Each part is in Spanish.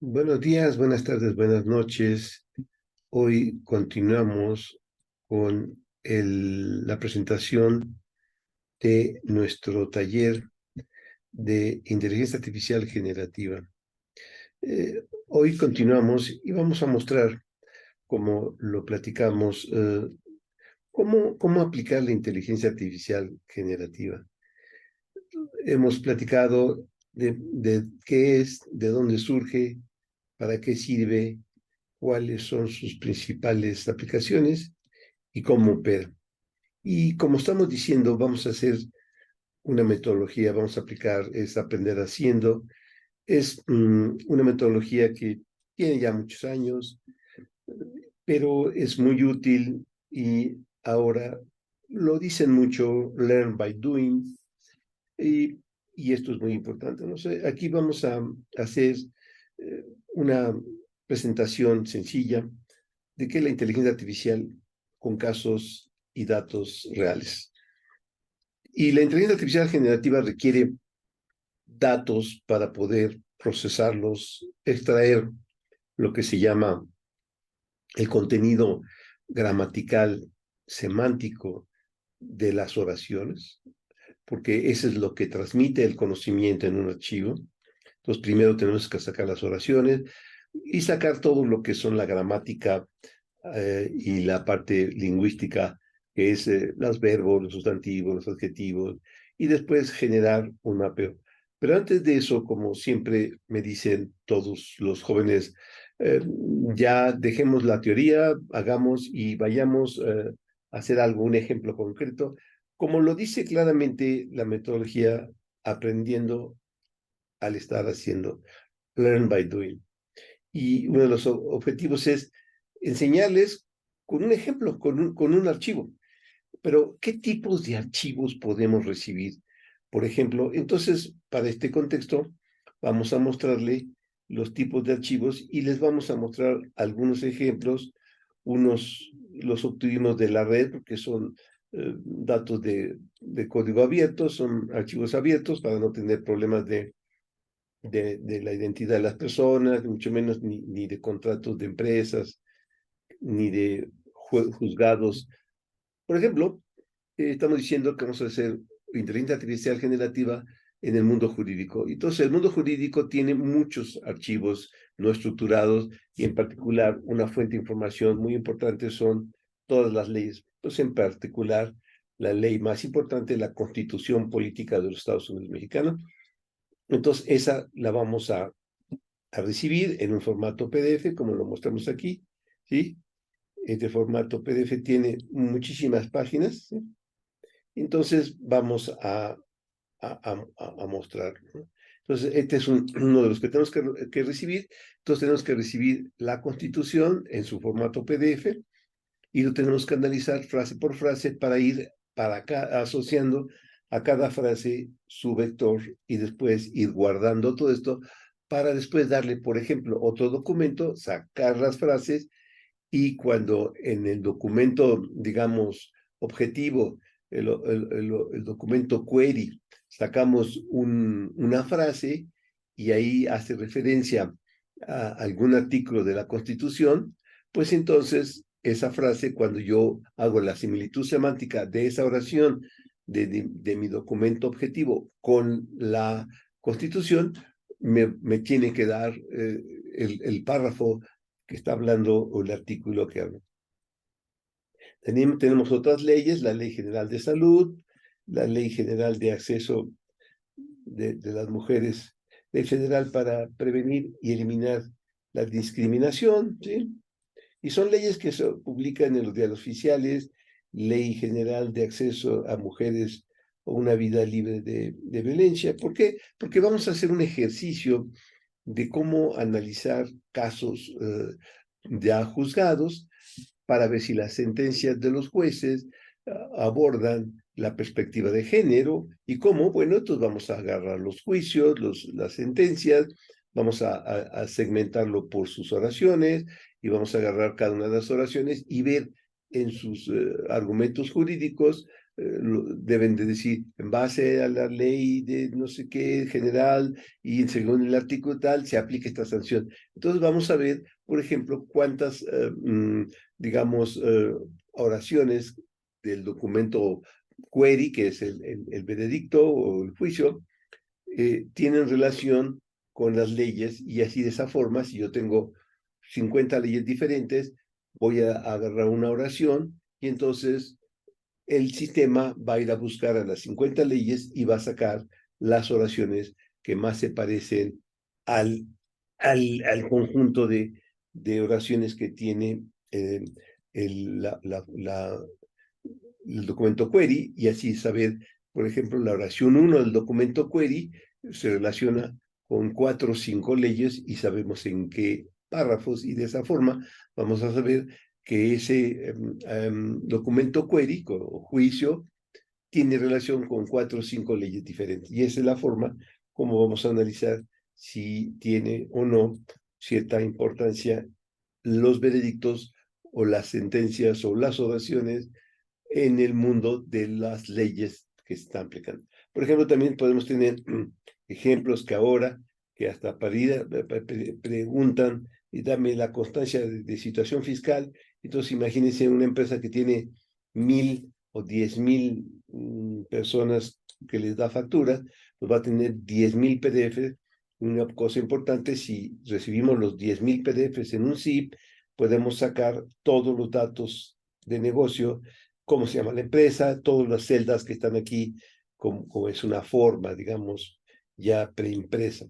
Buenos días, buenas tardes, buenas noches. Hoy continuamos con la presentación de nuestro taller de inteligencia artificial generativa. Hoy continuamos y vamos a mostrar, como lo platicamos, cómo aplicar la inteligencia artificial generativa. Hemos platicado de qué es, de dónde surge, para qué sirve, cuáles son sus principales aplicaciones y cómo opera. Y como estamos diciendo, vamos a hacer una metodología, vamos a aplicar, es aprender haciendo. Es una metodología que tiene ya muchos años, pero es muy útil y ahora lo dicen mucho, learn by doing, y, y esto es muy importante. ¿No? Aquí vamos a hacer una presentación sencilla de qué es la inteligencia artificial con casos y datos reales. Y la inteligencia artificial generativa requiere datos para poder procesarlos, extraer lo que se llama el contenido gramatical semántico de las oraciones, porque eso es lo que transmite el conocimiento en un archivo. Entonces, primero tenemos que sacar las oraciones y sacar todo lo que son la gramática y la parte lingüística, que es los verbos, los sustantivos, los adjetivos, y después generar un mapeo. Pero antes de eso, como siempre me dicen todos los jóvenes, eh, ya dejemos la teoría, hagamos y vayamos a hacer algo, un ejemplo concreto. Como lo dice claramente la metodología, aprendiendo al estar haciendo, learn by doing. Y uno de los objetivos es enseñarles con un ejemplo, con un archivo. Pero, ¿qué tipos de archivos podemos recibir? Por ejemplo, entonces, para este contexto, vamos a mostrarle los tipos de archivos y les vamos a mostrar algunos ejemplos. Unos los obtuvimos de la red, porque son datos de código abierto, son archivos abiertos para no tener problemas de la identidad de las personas, mucho menos ni de contratos de empresas, ni de juzgados. Por ejemplo, estamos diciendo que vamos a hacer inteligencia artificial generativa en el mundo jurídico. Entonces, el mundo jurídico tiene muchos archivos no estructurados y en particular una fuente de información muy importante son todas las leyes. Pues en particular, la ley más importante es la Constitución Política de los Estados Unidos Mexicanos. Entonces, esa la vamos a recibir en un formato PDF, como lo mostramos aquí, ¿sí? Este formato PDF tiene muchísimas páginas, ¿sí? Entonces vamos a mostrar, ¿no? Entonces, este es uno de los que tenemos que recibir. Entonces, tenemos que recibir la Constitución en su formato PDF y lo tenemos que analizar frase por frase para ir para acá asociando a cada frase su vector y después ir guardando todo esto para después darle, por ejemplo, otro documento, sacar las frases y cuando en el documento, digamos, objetivo, el documento query, sacamos una frase y ahí hace referencia a algún artículo de la Constitución, pues entonces esa frase, cuando yo hago la similitud semántica de esa oración de mi documento objetivo con la Constitución, me tiene que dar el párrafo que está hablando o el artículo que habla. Tenemos otras leyes, la Ley General de Salud, la Ley General de Acceso de las Mujeres, Ley Federal para prevenir y eliminar la discriminación, ¿sí? Y son leyes que se publican en los diarios oficiales, Ley General de Acceso a Mujeres a una vida libre de violencia. ¿Por qué? Porque vamos a hacer un ejercicio de cómo analizar casos ya juzgados para ver si las sentencias de los jueces abordan la perspectiva de género y cómo, bueno, entonces vamos a agarrar los juicios, las sentencias, vamos a segmentarlo por sus oraciones y vamos a agarrar cada una de las oraciones y ver en sus argumentos jurídicos, deben de decir, en base a la ley de no sé qué general y según el artículo tal, se aplica esta sanción. Entonces vamos a ver, por ejemplo, cuántas, digamos, oraciones del documento query, que es el veredicto o el juicio, tienen relación con las leyes, y así de esa forma, si yo tengo 50 leyes diferentes, voy a agarrar una oración y entonces el sistema va a ir a buscar a las 50 leyes y va a sacar las oraciones que más se parecen al conjunto de oraciones que tiene el, la, la, la, el documento query, y así saber, por ejemplo, la oración 1 del documento query se relaciona con 4 o 5 leyes y sabemos en qué párrafos, y de esa forma vamos a saber que ese documento query o juicio tiene relación con 4 o 5 leyes diferentes. Y esa es la forma como vamos a analizar si tiene o no cierta importancia los veredictos o las sentencias o las oraciones en el mundo de las leyes que se están aplicando. Por ejemplo, también podemos tener ejemplos que ahora, que hasta para ir preguntan y dame la constancia de situación fiscal. Entonces, imagínense una empresa que tiene 1,000 o 10,000 personas que les da factura, pues va a tener 10,000 PDFs. Una cosa importante, si recibimos los 10,000 PDFs en un zip, podemos sacar todos los datos de negocio, cómo se llama la empresa, todas las celdas que están aquí, como es una forma, digamos, ya preimpresa.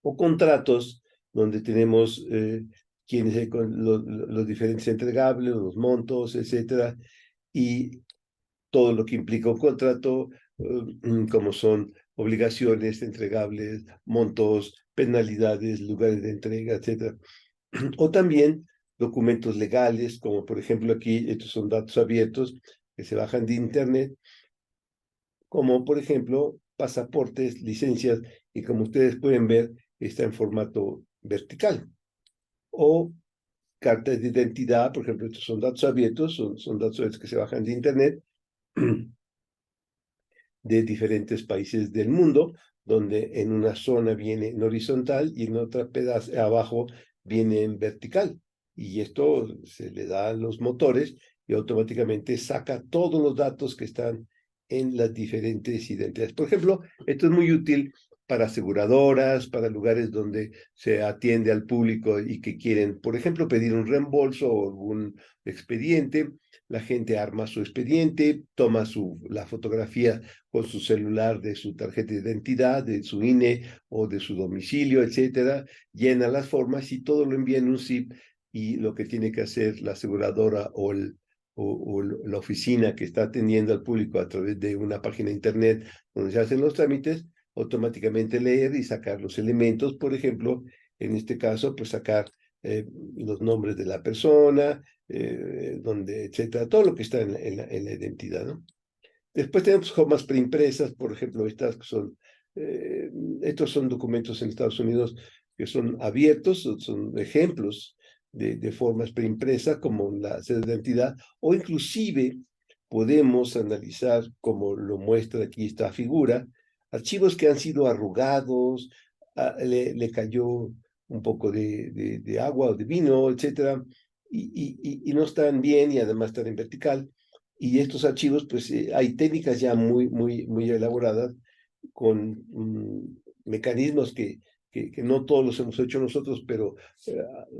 O contratos donde tenemos quiénes los diferentes entregables, los montos, etcétera, y todo lo que implica un contrato, como son obligaciones, entregables, montos, penalidades, lugares de entrega, etcétera. O también documentos legales, como por ejemplo aquí, estos son datos abiertos que se bajan de internet, como por ejemplo pasaportes, licencias, y como ustedes pueden ver, está en formato vertical. O cartas de identidad, por ejemplo, estos son datos abiertos, son datos abiertos que se bajan de internet de diferentes países del mundo, donde en una zona viene en horizontal y en otra pedazo abajo viene en vertical. Y esto se le da a los motores y automáticamente saca todos los datos que están en las diferentes identidades. Por ejemplo, esto es muy útil para aseguradoras, para lugares donde se atiende al público y que quieren, por ejemplo, pedir un reembolso o algún expediente. La gente arma su expediente, toma la fotografía con su celular de su tarjeta de identidad, de su INE o de su domicilio, etcétera, llena las formas y todo lo envía en un zip, y lo que tiene que hacer la aseguradora o la oficina que está atendiendo al público a través de una página de internet donde se hacen los trámites, automáticamente leer y sacar los elementos, por ejemplo, en este caso, pues sacar los nombres de la persona, donde, etcétera, todo lo que está en la identidad, ¿no? Después tenemos formas preimpresas, por ejemplo, estas que son, estos son documentos en Estados Unidos que son abiertos, son ejemplos de formas preimpresas como la cédula de identidad, o inclusive podemos analizar, como lo muestra aquí esta figura, archivos que han sido arrugados, le cayó un poco de agua o de vino, etcétera, y no están bien y además están en vertical. Y estos archivos, pues hay técnicas ya muy elaboradas con mecanismos que no todos los hemos hecho nosotros, pero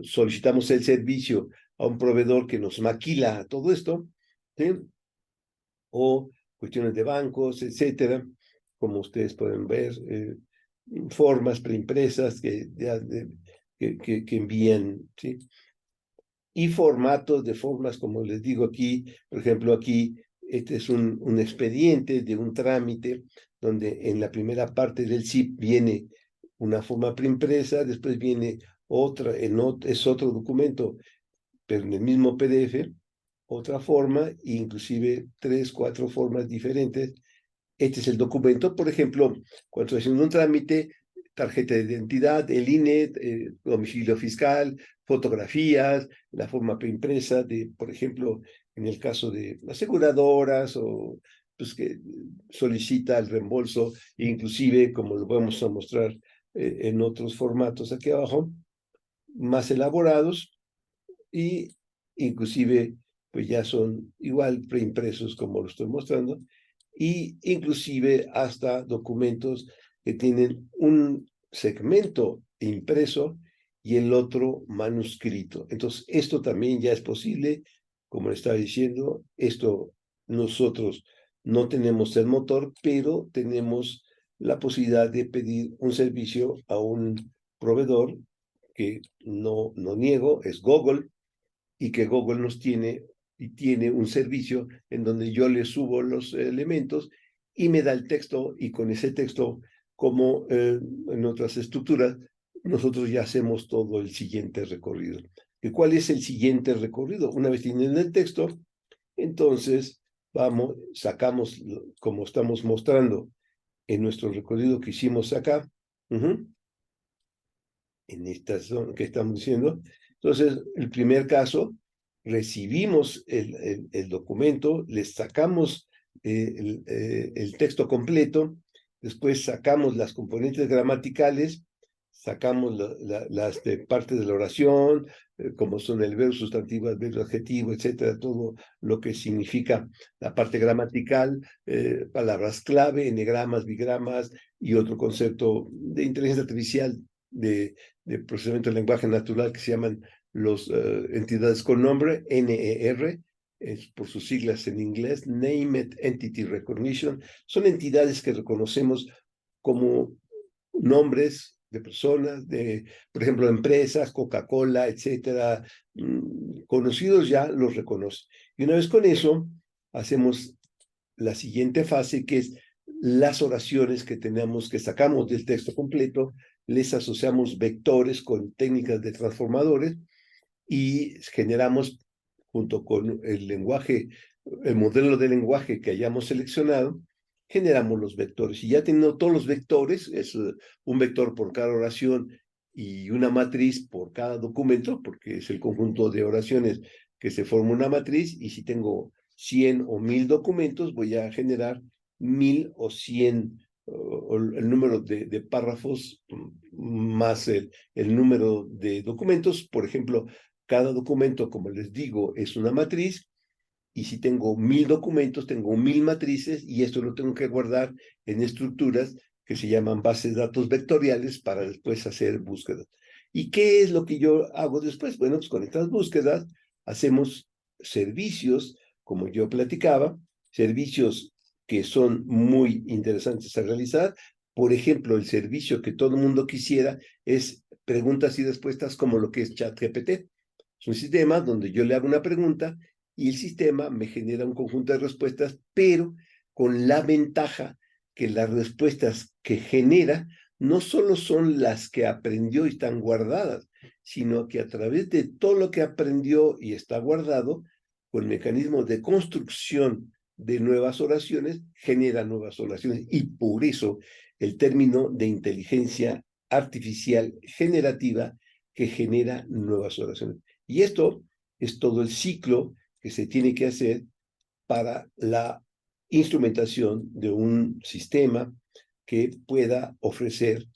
solicitamos el servicio a un proveedor que nos maquila todo esto, ¿sí? O cuestiones de bancos, etcétera, como ustedes pueden ver, formas preimpresas que envían, ¿sí? Y formatos de formas, como les digo aquí, por ejemplo, aquí este es un expediente de un trámite donde en la primera parte del zip viene una forma preimpresa, después viene otra, es otro documento, pero en el mismo PDF, otra forma, inclusive 3, 4 formas diferentes. Este es el documento, por ejemplo, cuando estoy haciendo un trámite, tarjeta de identidad, el INE, domicilio fiscal, fotografías, la forma preimpresa de, por ejemplo, en el caso de aseguradoras o pues que solicita el reembolso, inclusive, como lo vamos a mostrar en otros formatos aquí abajo, más elaborados y inclusive pues ya son igual preimpresos como lo estoy mostrando, y inclusive hasta documentos que tienen un segmento impreso y el otro manuscrito. Entonces, esto también ya es posible, como le estaba diciendo, esto nosotros no tenemos el motor, pero tenemos la posibilidad de pedir un servicio a un proveedor que no niego, es Google, y que Google nos tiene y tiene un servicio en donde yo le subo los elementos y me da el texto, y con ese texto, como en otras estructuras, nosotros ya hacemos todo el siguiente recorrido. ¿Y cuál es el siguiente recorrido? Una vez tienen el texto, entonces vamos, sacamos, como estamos mostrando en nuestro recorrido que hicimos acá, en esta zona que estamos diciendo. Entonces, el primer caso, recibimos el documento, les sacamos el texto completo, después sacamos las componentes gramaticales, sacamos las partes de la oración, como son el verbo, sustantivo, adverbio, adjetivo, etcétera, todo lo que significa la parte gramatical, palabras clave, enegramas, bigramas y otro concepto de inteligencia artificial de procesamiento del lenguaje natural que se llaman las entidades con nombre, NER, es por sus siglas en inglés, Named Entity Recognition. Son entidades que reconocemos como nombres de personas, de, por ejemplo, empresas, Coca-Cola, etcétera, conocidos ya los reconoce. Y una vez con eso, hacemos la siguiente fase, que es las oraciones que tenemos, que sacamos del texto completo, les asociamos vectores con técnicas de transformadores y generamos, junto con el lenguaje, el modelo de lenguaje que hayamos seleccionado, generamos los vectores. Y ya teniendo todos los vectores, es un vector por cada oración y una matriz por cada documento, porque es el conjunto de oraciones que se forma una matriz, y si tengo 100 o 1000 documentos, voy a generar 1000 o 100, o el número de párrafos más el número de documentos. Por ejemplo, cada documento, como les digo, es una matriz, y si tengo 1000 documentos, tengo 1000 matrices, y esto lo tengo que guardar en estructuras que se llaman bases de datos vectoriales para después hacer búsquedas. ¿Y qué es lo que yo hago después? Bueno, pues con estas búsquedas hacemos servicios, como yo platicaba, servicios que son muy interesantes a realizar. Por ejemplo, el servicio que todo el mundo quisiera es preguntas y respuestas, como lo que es ChatGPT. Es un sistema donde yo le hago una pregunta y el sistema me genera un conjunto de respuestas, pero con la ventaja que las respuestas que genera no solo son las que aprendió y están guardadas, sino que a través de todo lo que aprendió y está guardado, con mecanismos de construcción de nuevas oraciones, genera nuevas oraciones. Y por eso el término de inteligencia artificial generativa, que genera nuevas oraciones. Y esto es todo el ciclo que se tiene que hacer para la instrumentación de un sistema que pueda ofrecer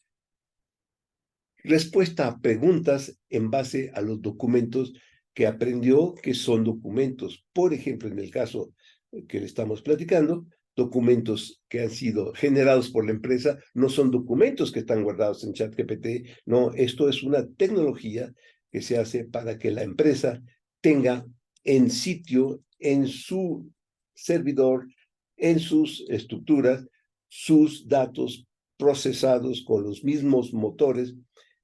respuesta a preguntas en base a los documentos que aprendió, que son documentos, por ejemplo, en el caso que le estamos platicando, documentos que han sido generados por la empresa, no son documentos que están guardados en ChatGPT, no, esto es una tecnología que se hace para que la empresa tenga en sitio, en su servidor, en sus estructuras, sus datos procesados con los mismos motores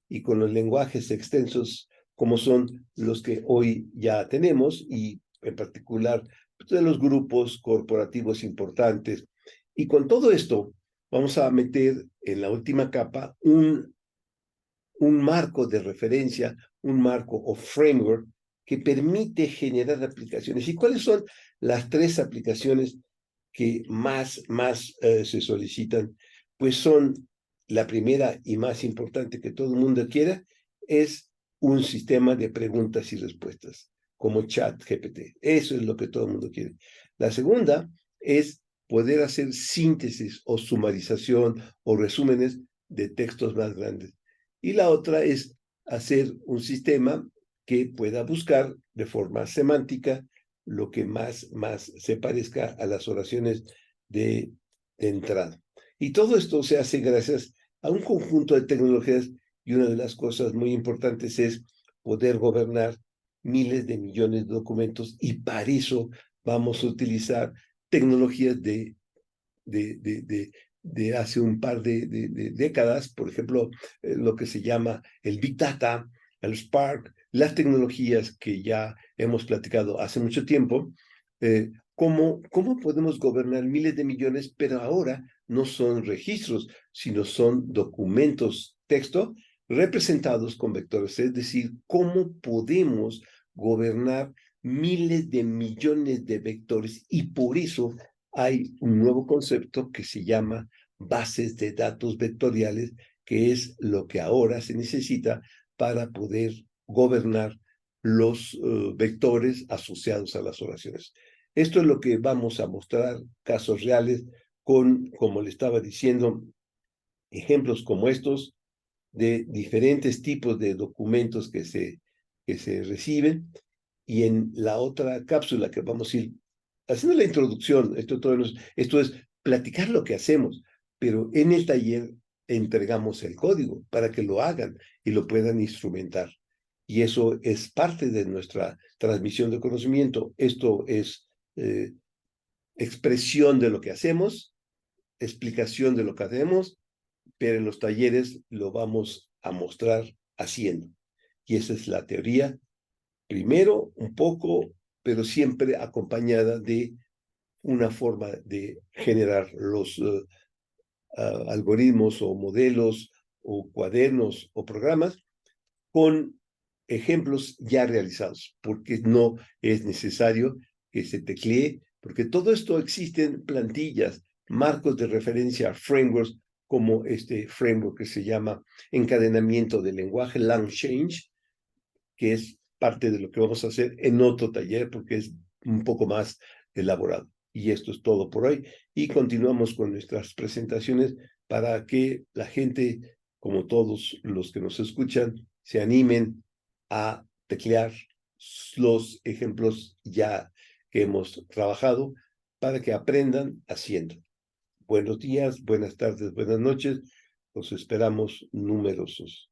y con los lenguajes extensos como son los que hoy ya tenemos, y en particular de los grupos corporativos importantes. Y con todo esto vamos a meter en la última capa un marco de referencia, un marco o framework que permite generar aplicaciones. ¿Y cuáles son las 3 aplicaciones que más se solicitan? Pues son, la primera y más importante que todo el mundo quiera, es un sistema de preguntas y respuestas, como ChatGPT. Eso es lo que todo el mundo quiere. La segunda es poder hacer síntesis o sumarización o resúmenes de textos más grandes. Y la otra es hacer un sistema que pueda buscar de forma semántica lo que más se parezca a las oraciones de entrada. Y todo esto se hace gracias a un conjunto de tecnologías, y una de las cosas muy importantes es poder gobernar miles de millones de documentos, y para eso vamos a utilizar tecnologías de hace un par de décadas, por ejemplo, lo que se llama el Big Data, el Spark, las tecnologías que ya hemos platicado hace mucho tiempo. ¿Cómo podemos gobernar miles de millones, pero ahora no son registros, sino son documentos, texto, representados con vectores? Es decir, ¿cómo podemos gobernar miles de millones de vectores? Y por eso hay un nuevo concepto que se llama bases de datos vectoriales, que es lo que ahora se necesita para poder gobernar los vectores asociados a las oraciones. Esto es lo que vamos a mostrar, casos reales con, como le estaba diciendo, ejemplos como estos de diferentes tipos de documentos que se reciben. Y en la otra cápsula que vamos a ir haciendo la introducción, esto es platicar lo que hacemos, pero en el taller entregamos el código para que lo hagan y lo puedan instrumentar. Y eso es parte de nuestra transmisión de conocimiento. Esto es expresión de lo que hacemos, explicación de lo que hacemos, pero en los talleres lo vamos a mostrar haciendo. Y esa es la teoría. Primero, un poco, pero siempre acompañada de una forma de generar los algoritmos o modelos o cuadernos o programas con ejemplos ya realizados, porque no es necesario que se teclee, porque todo esto existe en plantillas, marcos de referencia, frameworks, como este framework que se llama encadenamiento del lenguaje, LangChain, que es parte de lo que vamos a hacer en otro taller, porque es un poco más elaborado. Y esto es todo por hoy. Y continuamos con nuestras presentaciones para que la gente, como todos los que nos escuchan, se animen a teclear los ejemplos ya que hemos trabajado para que aprendan haciendo. Buenos días, buenas tardes, buenas noches. Los esperamos numerosos.